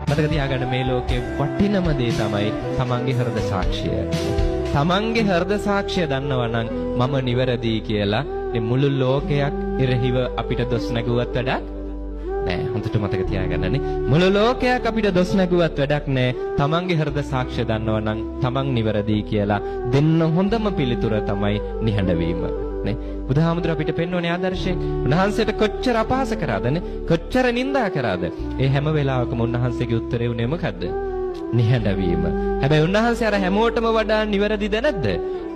මතක තියාගන්න මේ ලෝකේ වටිනම දේ තමයි තමන්ගේ හෘද සාක්ෂිය. තමන්ගේ හෘද සාක්ෂිය දන්නවා නම් මම නිවැරදි කියලා මේ මුළු ලෝකයක් ඉරහිව අපිට දොස් නැගුවත් වැඩක් නෑ. හොඳට මතක තියාගන්නනේ. මුළු ලෝකයක් අපිට දොස් නැගුවත් වැඩක් නෑ. තමන්ගේ හෘද සාක්ෂිය දන්නවා නම් තමන් නිවැරදි කියලා දෙන්න හොඳම පිළිතුර තමයි නිහඬ වීම. නේ බුදුහාමුදුර අපිට පෙන්වන්නේ ආදර්ශය. උන්වහන්සේට කොච්චර අපහාස කරාදනේ, කොච්චර නිඳා කරාද. ඒ හැම වෙලාවකම උන්වහන්සේගේ උත්තරේ උනේ මොකද්ද? නිහඬ වීම. හැබැයි උන්වහන්සේ අර හැමෝටම වඩා නිවැරදිද නැද්ද?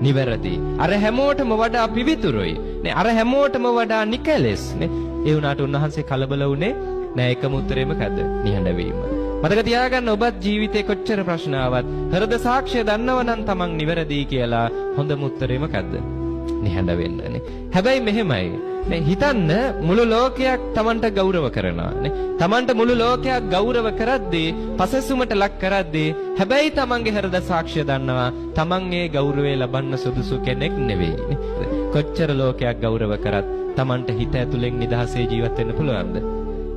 නිවැරදි. අර හැමෝටම වඩා පිවිතුරුයි. නේ අර හැමෝටම වඩා නිකලෙස්. නේ ඒ වුණාට උන්වහන්සේ කලබල වුණේ නෑ. එකම උත්තරේ මොකද්ද? නිහඬ වීම. මතක තියාගන්න ඔබත් ජීවිතේ කොච්චර ප්‍රශ්න ආවත් හෘද සාක්ෂිය දන්නව නම් තමන් නිවැරදි කියලා හොඳම උත්තරේ මොකද්ද? නිහඬ වෙන්නනේ. හැබැයි මෙහෙමයි. නේ හිතන්න මුළු ලෝකයක් තමන්ට ගෞරව කරනවා. නේ තමන්ට මුළු ලෝකයක් ගෞරව කරද්දී, පසසුමට ලක් කරද්දී, හැබැයි තමන්ගේ හෘද සාක්ෂිය දන්නවා තමන් ඒ ගෞරවය ලබන්න සුදුසු කෙනෙක් නෙවෙයි. කොච්චර ලෝකයක් ගෞරව කරත් තමන්ට හිත ඇතුලෙන් නිදහසේ ජීවත් වෙන්න පුළුවන්ද?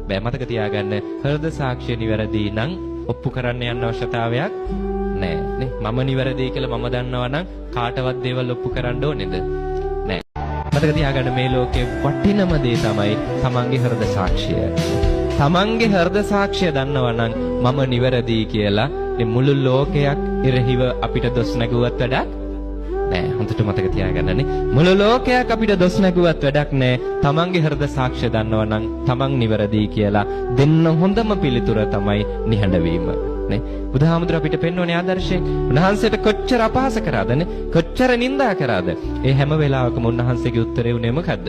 බෑ. මතක තියාගන්න හෘද සාක්ෂිය නිවැරදි නම් ඔප්පු කරන්න යන්න අවශ්‍යතාවයක් නෑ. නේ මම නිවැරදි කියලා මම දන්නවා නම් කාටවත් දේවල් ඔප්පු කරන්න ඕනේද? නෑ. මතක තියාගන්න මේ ලෝකේ වටිනම දේ තමයි තමන්ගේ හෘද සාක්ෂිය. තමන්ගේ හෘද සාක්ෂිය දන්නවා නම් මම නිවැරදි කියලා මේ මුළු ලෝකයක් ඉරහිව අපිට දොස් නැගුවත් වැඩක් නෑ. හොඳට මතක තියාගන්නනේ. මුළු ලෝකයක් අපිට දොස් නැගුවත් වැඩක් නෑ. තමන්ගේ හෘද සාක්ෂිය දන්නවා නම් තමන් නිවැරදි කියලා දෙන්න හොඳම පිළිතුර තමයි නිහඬ වීම. නේ බුදුහාමුදුර අපිට පෙන්වන්නේ ආදර්ශය. උන්වහන්සේට කොච්චර අපහාස කරාදනේ, කොච්චර නිඳා කරාද. ඒ හැම වෙලාවකම උන්වහන්සේගේ උත්තරේ උනේ මොකද්ද?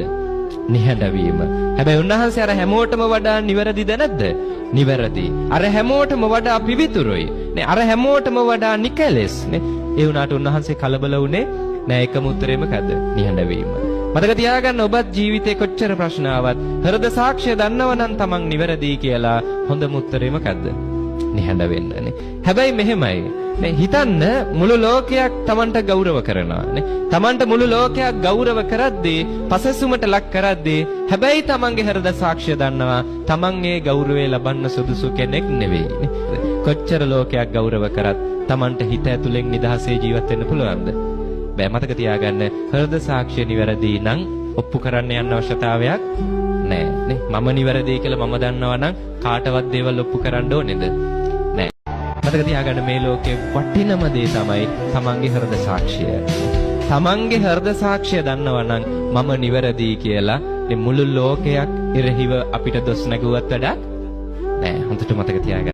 නිහඬ වීම. හැබැයි උන්වහන්සේ අර හැමෝටම වඩා නිවැරදිද නැද්ද? නිවැරදි. අර හැමෝටම වඩා පිවිතුරුයි. නේ අර හැමෝටම වඩා නිකලෙස්. නේ ඒ වුණාට උන්වහන්සේ කලබල වුණේ නෑ. එකම උත්තරේ මොකද්ද? නිහඬ වීම. මතක තියාගන්න ඔබත් ජීවිතේ කොච්චර ප්‍රශ්න ආවත් හෘද සාක්ෂිය දන්නව නම් තමන් නිවැරදි කියලා හොඳම උත්තරේ මොකද්ද? නිහඬ වෙන්නනේ. හැබැයි මෙහෙමයි. නේ හිතන්න මුළු ලෝකයක් තමන්ට ගෞරව කරනවා. නේ තමන්ට මුළු ලෝකයක් ගෞරව කරද්දී, පසසුමට ලක් කරද්දී, හැබැයි තමන්ගේ හෘද සාක්ෂිය දන්නවා තමන් ඒ ගෞරවය ලබන්න සුදුසු කෙනෙක් නෙවෙයි. කොච්චර ලෝකයක් ගෞරව කරත් තමන්ට හිත ඇතුලෙන් නිදහසේ ජීවත් වෙන්න පුළුවන්ද? බෑ. මතක තියාගන්න හෘද සාක්ෂිය නිවැරදි නම් ඔප්පු කරන්න යන්න අවශ්‍යතාවයක් නෑ. නේ මම නිවැරදි කියලා මම දන්නවා නම් කාටවත් දේවල් ඔප්පු කරන්න ඕනේද? නෑ. මතක තියාගන්න මේ ලෝකේ වටිනම දේ තමයි තමන්ගේ හෘද සාක්ෂිය. තමන්ගේ හෘද සාක්ෂිය දන්නවා නම් මම නිවැරදි කියලා මේ මුළු ලෝකයක් ඉරහිව අපිට දොස් නැගුවත් වැඩක් නෑ. හොඳට මතක තියාගන්න.